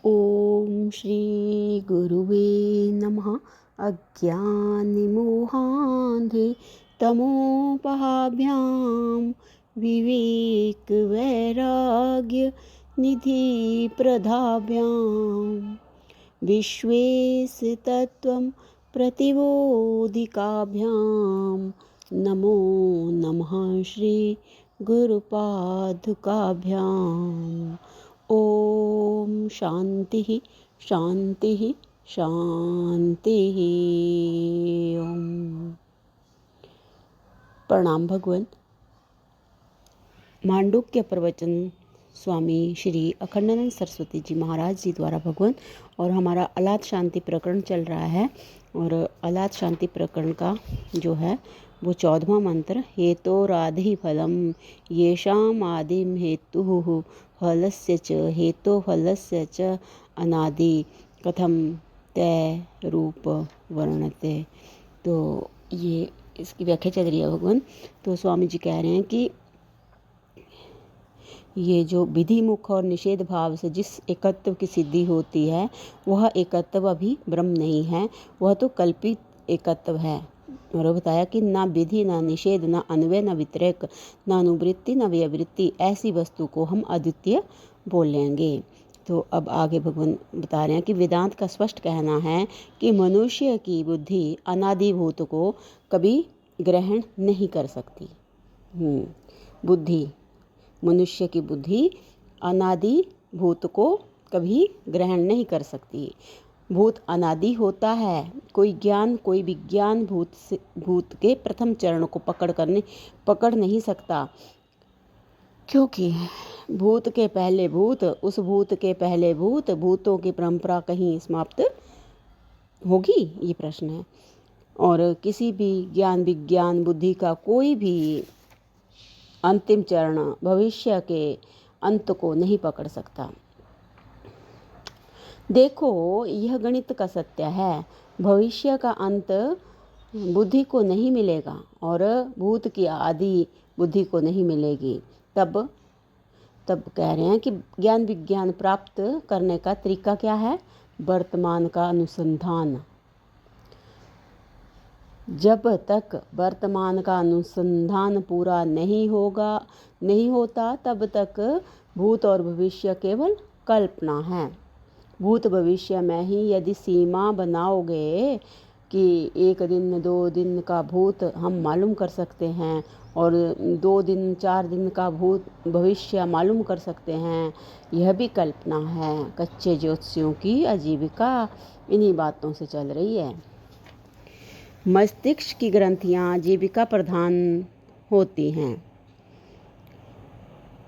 ओम श्री गुरुवे नमः। अज्ञानमोहान्धे तमोपहाभ्यां विवेकवैराग्य निधिप्रदाभ्यां विश्वेशतत्त्वं प्रतिबोधिकाभ्यां नमो नमः श्री गुरुपादुकाभ्याम्। ओम शांति शांति शांति। ओम प्रणाम भगवान। मांडुक्य प्रवचन स्वामी श्री अखंडानंद सरस्वती जी महाराज जी द्वारा भगवान, और हमारा अलाद शांति प्रकरण चल रहा है। और अलाद शांति प्रकरण का जो है वो 14वां मंत्र, हेतोराधि फलम येषाम आदिम हेतु फलस्य च हेतो फलस्य च अनादि कथम तय रूप वर्णते। तो ये इसकी व्याख्या चल रही है भगवान। तो स्वामी जी कह रहे हैं कि ये जो विधि मुख और निषेध भाव से जिस एकत्व की सिद्धि होती है वह एकत्व अभी ब्रह्म नहीं है, वह तो कल्पित एकत्व है। और बताया कि ना विधि ना निषेध ना अन्वय ना व्यतिरेक ना अनुवृत्ति ना व्यवृत्ति, ऐसी वस्तु को हम अद्वितीय बोलेंगे। तो अब आगे भगवान बता रहे हैं कि वेदांत का स्पष्ट कहना है कि मनुष्य की बुद्धि अनादिभूत को कभी ग्रहण नहीं कर सकती। बुद्धि, मनुष्य की बुद्धि अनादि भूत को कभी ग्रहण नहीं कर सकती। भूत अनादि होता है, कोई ज्ञान कोई विज्ञान भूत के प्रथम चरण को पकड़ नहीं सकता, क्योंकि भूत के पहले भूत, उस भूत के पहले भूत, भूतों की परंपरा कहीं समाप्त होगी, ये प्रश्न है। और किसी भी ज्ञान विज्ञान बुद्धि का कोई भी अंतिम चरण भविष्य के अंत को नहीं पकड़ सकता। देखो, यह गणित का सत्य है। भविष्य का अंत बुद्धि को नहीं मिलेगा और भूत की आदि बुद्धि को नहीं मिलेगी। तब कह रहे हैं कि ज्ञान विज्ञान प्राप्त करने का तरीका क्या है? वर्तमान का अनुसंधान। जब तक वर्तमान का अनुसंधान पूरा नहीं होता तब तक भूत और भविष्य केवल कल्पना है। भूत भविष्य में ही यदि सीमा बनाओगे कि 1 दिन 2 दिन का भूत हम मालूम कर सकते हैं और 2 दिन 4 दिन का भूत भविष्य मालूम कर सकते हैं, यह भी कल्पना है। कच्चे ज्योतिषियों की आजीविका इन्हीं बातों से चल रही है। मस्तिष्क की ग्रंथियां जीविका प्रधान होती हैं।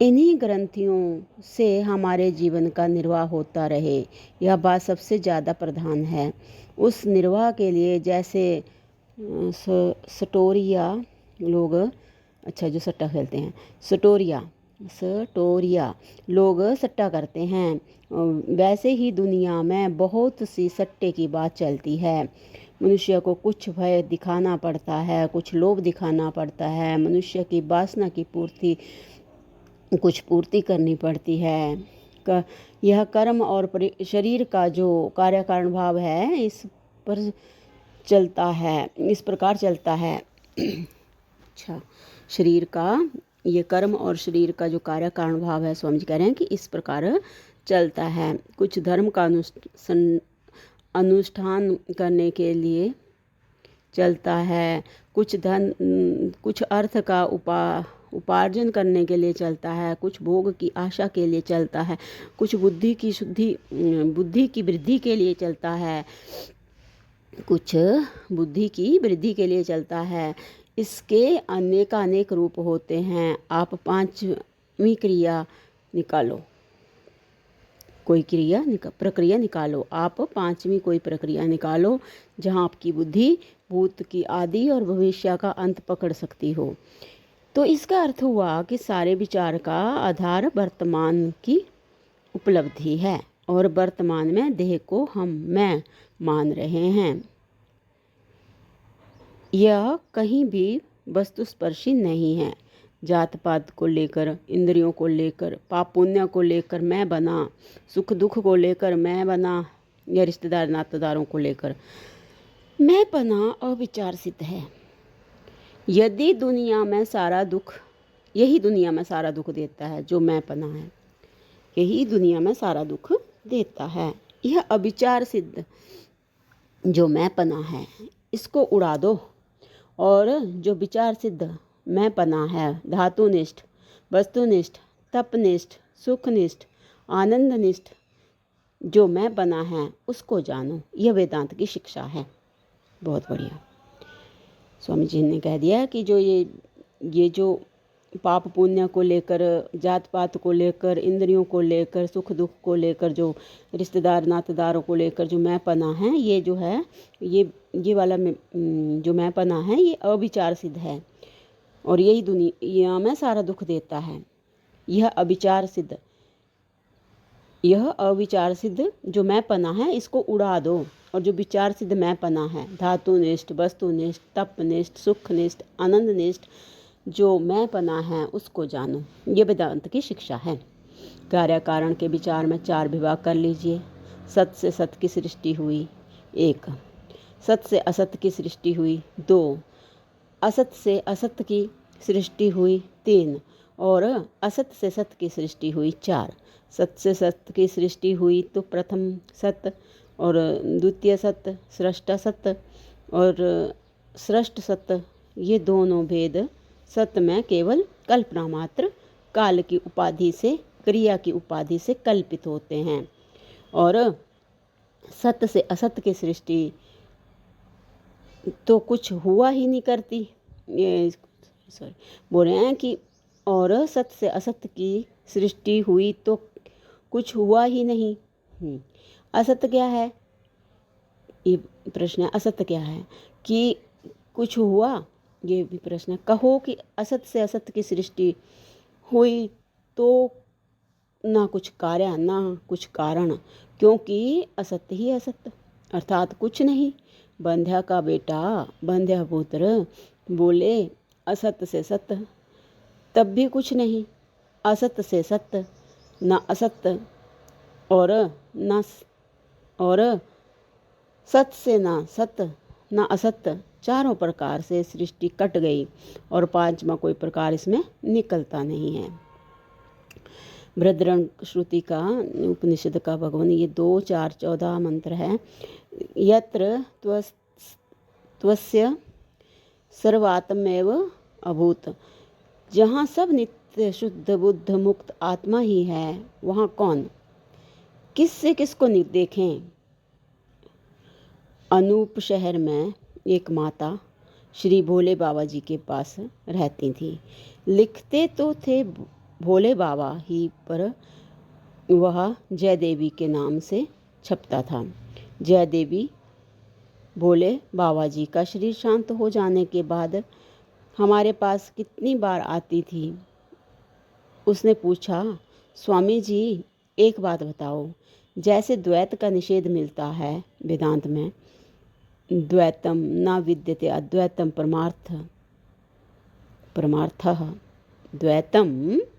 इन्हीं ग्रंथियों से हमारे जीवन का निर्वाह होता रहे, यह बात सबसे ज़्यादा प्रधान है। उस निर्वाह के लिए जैसे सटोरिया लोग, अच्छा जो सट्टा खेलते हैं, सटोरिया लोग सट्टा करते हैं, वैसे ही दुनिया में बहुत सी सट्टे की बात चलती है। मनुष्य को कुछ भय दिखाना पड़ता है, कुछ लोभ दिखाना पड़ता है, मनुष्य की वासना की कुछ पूर्ति करनी पड़ती है। यह कर्म और शरीर का जो कार्य कारण भाव है इस प्रकार चलता है। अच्छा, शरीर का ये कर्म और शरीर का जो कार्य कारण भाव है, स्वामी जी कह रहे हैं कि इस प्रकार चलता है। कुछ धर्म का अनुष्ठान करने के लिए चलता है, कुछ अर्थ का उपार्जन करने के लिए चलता है, कुछ भोग की आशा के लिए चलता है, कुछ बुद्धि की वृद्धि के लिए चलता है, कुछ बुद्धि की वृद्धि के लिए चलता है। इसके अनेक रूप होते हैं। आप 5वीं क्रिया निकालो, कोई प्रक्रिया निकालो। आप 5वीं कोई प्रक्रिया निकालो जहाँ आपकी बुद्धि भूत की आदि और भविष्य का अंत पकड़ सकती हो। तो इसका अर्थ हुआ कि सारे विचार का आधार वर्तमान की उपलब्धि है और वर्तमान में देह को हम मैं मान रहे हैं। यह कहीं भी वस्तुस्पर्शी नहीं है। जात पात को लेकर, इंद्रियों को लेकर, पाप पुण्य को लेकर मैं बना, सुख दुख को लेकर मैं बना, या रिश्तेदार नातेदारों को लेकर मैं बना अविचार सिद्ध है। यदि दुनिया में सारा दुख, यही दुनिया में सारा दुख देता है जो मैं पना है, यही दुनिया में सारा दुख देता है। यह अविचार सिद्ध जो मैं पना है इसको उड़ा दो, और जो विचार सिद्ध मैं पना है, धातुनिष्ठ, वस्तुनिष्ठ, तपनिष्ठ, सुखनिष्ठ, आनंदनिष्ठ जो मैं पना है उसको जानो। यह वेदांत की शिक्षा है। बहुत बढ़िया। स्वामी जी ने कह दिया कि जो ये जो पाप पुण्य को लेकर, जात पात को लेकर, इंद्रियों को लेकर, सुख दुख को लेकर, जो रिश्तेदार नातेदारों को लेकर जो मैं पना है, ये जो है ये वाला जो मैं पना है ये अविचार सिद्ध है, और यही दुनिया में सारा दुख देता है। यह अविचार सिद्ध जो मैं पना है इसको उड़ा दो, और जो विचार सिद्ध मैं पना है, धातुनिष्ठ, वस्तुनिष्ठ, तपनिष्ठ, सुखनिष्ठ, आनंदनिष्ठ जो मैं पना है उसको जानो। ये वेदांत की शिक्षा है। कार्य कारण के विचार में 4 विभाग कर लीजिए। सत से सत की सृष्टि हुई 1, सत से असत की सृष्टि हुई 2, असत से असत की सृष्टि हुई 3, और असत से सत की सृष्टि हुई 4। सत से सत की सृष्टि हुई तो प्रथम सत और द्वितीय सत, सृष्टा सत और सृष्ट सत, ये दोनों भेद सत में केवल कल्पना मात्र, काल की उपाधि से, क्रिया की उपाधि से कल्पित होते हैं। और सत से असत की सृष्टि तो कुछ हुआ ही नहीं करती, बोल रहे हैं कि और सत से असत की सृष्टि हुई तो कुछ हुआ ही नहीं। असत क्या है, ये प्रश्न है। असत क्या है कि कुछ हुआ, ये भी प्रश्न है। कहो कि असत से असत की सृष्टि हुई तो ना कुछ कार्य ना कुछ कारण, क्योंकि असत ही असत अर्थात कुछ नहीं। बंध्या का बेटा बंध्या पुत्र बोले असत से सत, तब भी कुछ नहीं। असत से सत ना असत और सत से ना सत ना असत, चारों प्रकार से सृष्टि कट गई और 5वां कोई प्रकार इसमें निकलता नहीं है। बृहद्रण्य श्रुति का, उपनिषद का भगवान, ये 2, 4, 14 मंत्र है। यत्र त्वस्य सर्वात्मैव अभूत, जहाँ सब नित्य शुद्ध बुद्ध मुक्त आत्मा ही है, वहाँ कौन किससे किसको देखें। अनूप शहर में एक माता श्री भोले बाबा जी के पास रहती थी। लिखते तो थे भोले बाबा ही, पर वह जय देवी के नाम से छपता था। जय देवी भोले बाबा जी का शरीर शांत हो जाने के बाद हमारे पास कितनी बार आती थी। उसने पूछा, स्वामी जी एक बात बताओ, जैसे द्वैत का निषेध मिलता है वेदांत में, द्वैतम न विद्यते अद्वैतम परमार्थः, द्वैतम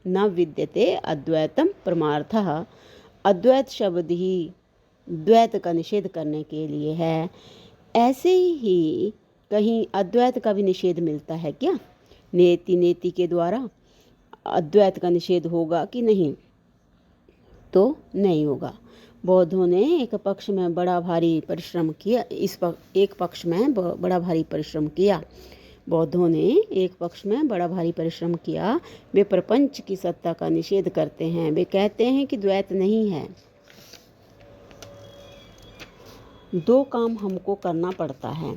न विद्यते अद्वैतम परमार्थः, अद्वैत शब्द ही द्वैत का निषेध करने के लिए है। ऐसे ही कहीं अद्वैत का भी निषेध मिलता है क्या? नेति नेति के द्वारा अद्वैत का निषेध होगा कि नहीं? तो नहीं होगा। बौद्धों ने एक पक्ष में बड़ा भारी परिश्रम किया, एक पक्ष में बड़ा भारी परिश्रम किया। बौद्धों ने एक पक्ष में बड़ा भारी परिश्रम किया। वे प्रपंच की सत्ता का निषेध करते हैं। वे कहते हैं कि द्वैत नहीं है। 2 काम हमको करना पड़ता है,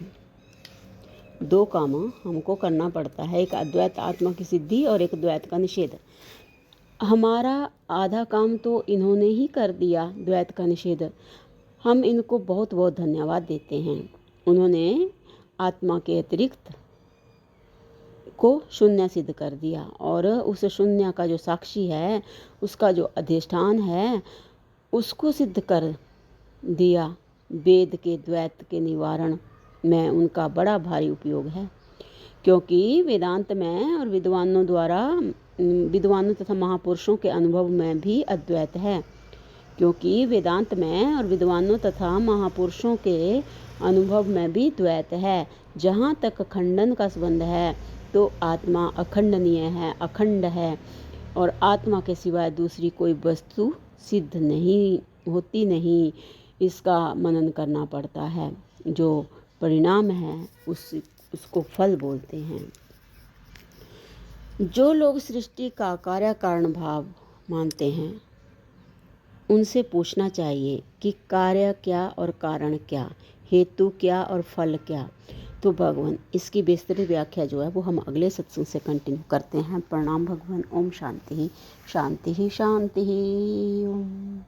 2 काम हमको करना पड़ता है, एक अद्वैत आत्मा की सिद्धि और एक द्वैत का निषेध। हमारा आधा काम तो इन्होंने ही कर दिया, द्वैत का निषेध। हम इनको बहुत बहुत धन्यवाद देते हैं। उन्होंने आत्मा के अतिरिक्त को शून्य सिद्ध कर दिया, और उस शून्य का जो साक्षी है, उसका जो अधिष्ठान है, उसको सिद्ध कर दिया। वेद के द्वैत के निवारण में उनका बड़ा भारी उपयोग है। क्योंकि वेदांत में और विद्वानों तथा महापुरुषों के अनुभव में भी अद्वैत है। क्योंकि वेदांत में और विद्वानों तथा महापुरुषों के अनुभव में भी द्वैत है। जहाँ तक खंडन का संबंध है तो आत्मा अखंडनीय है, अखंड है, और आत्मा के सिवाय दूसरी कोई वस्तु सिद्ध नहीं होती नहीं। इसका मनन करना पड़ता है। जो परिणाम है उसको फल बोलते हैं। जो लोग सृष्टि का कार्य कारण भाव मानते हैं उनसे पूछना चाहिए कि कार्य क्या और कारण क्या, हेतु क्या और फल क्या। तो भगवान इसकी विस्तृत व्याख्या जो है वो हम अगले सत्संग से कंटिन्यू करते हैं। प्रणाम भगवान। ओम शांति शांति शांति। ओम।